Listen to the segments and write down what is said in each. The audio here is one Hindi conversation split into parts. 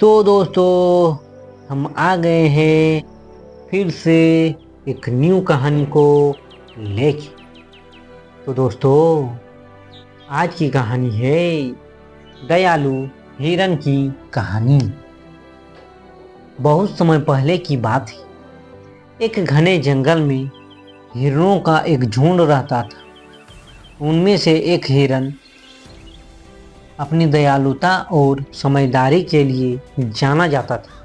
तो दोस्तों, हम आ गए हैं फिर से एक न्यू कहानी को लेके। तो दोस्तों, आज की कहानी है दयालु हिरन की कहानी। बहुत समय पहले की बात है। एक घने जंगल में हिरणों का एक झुंड रहता था। उनमें से एक हिरन अपनी दयालुता और समझदारी के लिए जाना जाता था।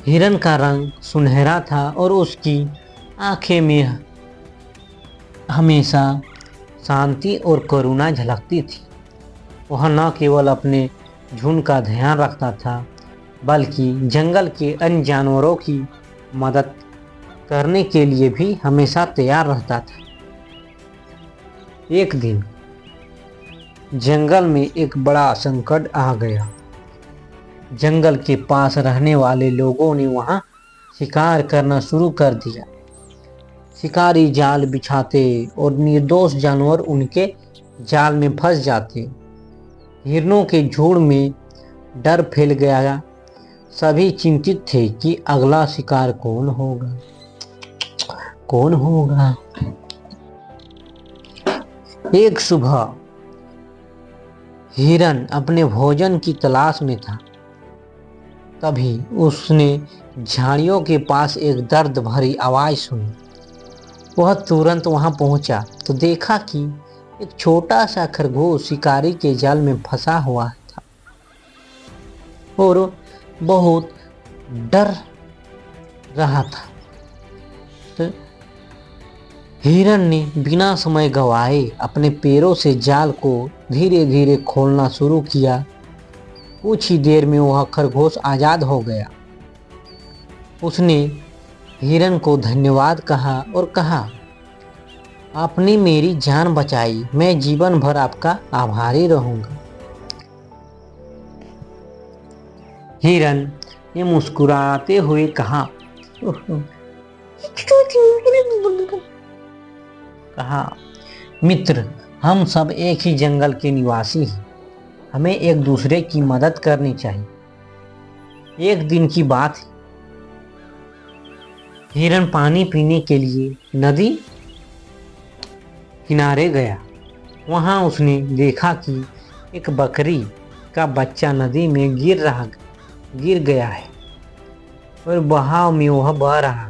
हिरन का रंग सुनहरा था और उसकी आंखें में हमेशा शांति और करुणा झलकती थी। वह न केवल अपने झुंड का ध्यान रखता था, बल्कि जंगल के अन्य जानवरों की मदद करने के लिए भी हमेशा तैयार रहता था। एक दिन जंगल में एक बड़ा संकट आ गया। जंगल के पास रहने वाले लोगों ने वहां शिकार करना शुरू कर दिया। शिकारी जाल बिछाते और निर्दोष जानवर उनके जाल में फंस जाते। हिरणों के झुंड में डर फैल गया। सभी चिंतित थे कि अगला शिकार कौन होगा। एक सुबह हिरन अपने भोजन की तलाश में था। तभी उसने झाड़ियों के पास एक दर्द भरी आवाज सुनी। वह तुरंत वहां पहुंचा तो देखा कि एक छोटा सा खरगोश शिकारी के जाल में फंसा हुआ था और बहुत डर रहा था। तो हिरन ने बिना समय गंवाए अपने पैरों से जाल को धीरे धीरे खोलना शुरू किया। कुछ ही देर में वह खरगोश आजाद हो गया। उसने हिरन को धन्यवाद कहा और कहा, आपने मेरी जान बचाई, मैं जीवन भर आपका आभारी रहूंगा। हिरन ने मुस्कुराते हुए कहा, मित्र, हम सब एक ही जंगल के निवासी हैं। हमें एक दूसरे की मदद करनी चाहिए। एक दिन की बात है। हिरन पानी पीने के लिए नदी किनारे गया। वहां उसने देखा कि एक बकरी का बच्चा नदी में गिर गया है और बहाव में वह बह रहा था।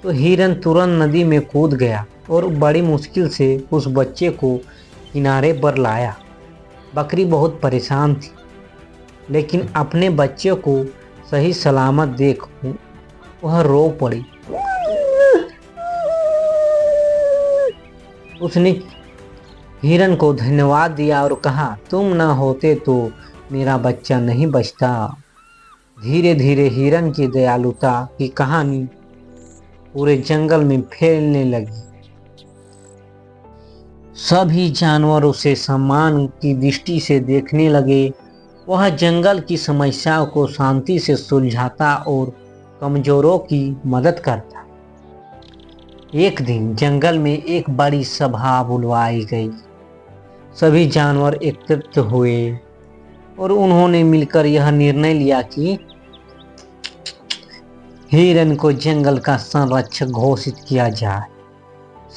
तो हिरन तुरंत नदी में कूद गया और बड़ी मुश्किल से उस बच्चे को किनारे पर लाया। बकरी बहुत परेशान थी, लेकिन अपने बच्चे को सही सलामत देख वह रो पड़ी। उसने हिरन को धन्यवाद दिया और कहा, तुम न होते तो मेरा बच्चा नहीं बचता। धीरे धीरे हिरन की दयालुता की कहानी पूरे जंगल में फैलने लगी। सभी जानवर उसे सम्मान की दृष्टि से देखने लगे। वह जंगल की समस्याओं को शांति से सुलझाता और कमजोरों की मदद करता। एक दिन जंगल में एक बड़ी सभा बुलवाई गई। सभी जानवर एकत्रित हुए और उन्होंने मिलकर यह निर्णय लिया कि हिरन को जंगल का संरक्षक घोषित किया जाए।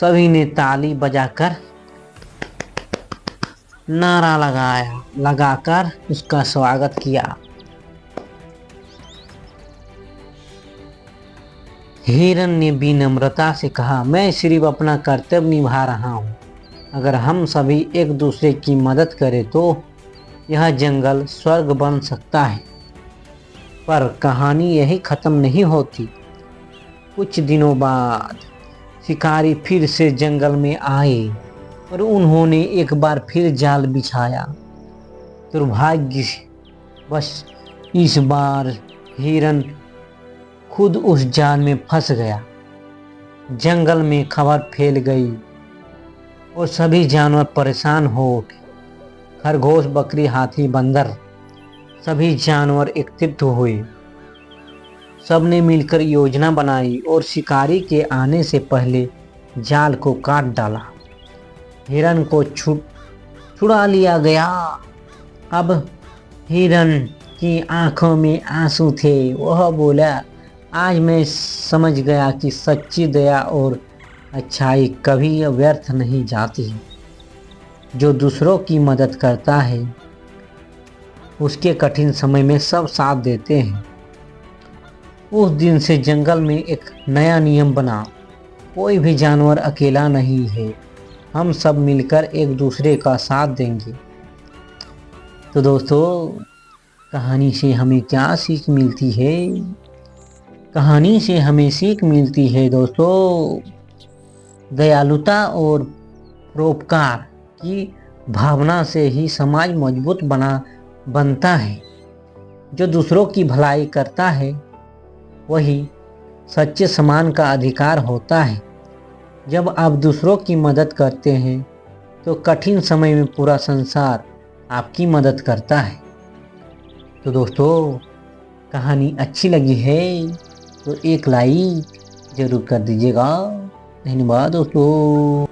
सभी ने ताली बजाकर नारा लगाकर उसका स्वागत किया। हिरन ने विनम्रता से कहा, मैं सिर्फ अपना कर्तव्य निभा रहा हूँ। अगर हम सभी एक दूसरे की मदद करें तो यह जंगल स्वर्ग बन सकता है। पर कहानी यही खत्म नहीं होती। कुछ दिनों बाद शिकारी फिर से जंगल में आए और उन्होंने एक बार फिर जाल बिछाया। दुर्भाग्यवश इस बार हिरन खुद उस जाल में फंस गया। जंगल में खबर फैल गई और सभी जानवर परेशान हो उठे। खरगोश, बकरी, हाथी, बंदर, सभी जानवर एकत्रित हुए। सबने मिलकर योजना बनाई और शिकारी के आने से पहले जाल को काट डाला। हिरन को छुड़ा लिया गया। अब हिरन की आंखों में आंसू थे। वह बोला, आज मैं समझ गया कि सच्ची दया और अच्छाई कभी व्यर्थ नहीं जाती। जो दूसरों की मदद करता है उसके कठिन समय में सब साथ देते हैं। उस दिन से जंगल में एक नया नियम बना, कोई भी जानवर अकेला नहीं है, हम सब मिलकर एक दूसरे का साथ देंगे। तो दोस्तों, कहानी से हमें क्या सीख मिलती है? कहानी से हमें सीख मिलती है दोस्तों, दयालुता और परोपकार की भावना से ही समाज मजबूत बनता है। जो दूसरों की भलाई करता है वही सच्चे सम्मान का अधिकार होता है। जब आप दूसरों की मदद करते हैं तो कठिन समय में पूरा संसार आपकी मदद करता है। तो दोस्तों, कहानी अच्छी लगी है तो एक लाइक जरूर कर दीजिएगा। धन्यवाद दोस्तों।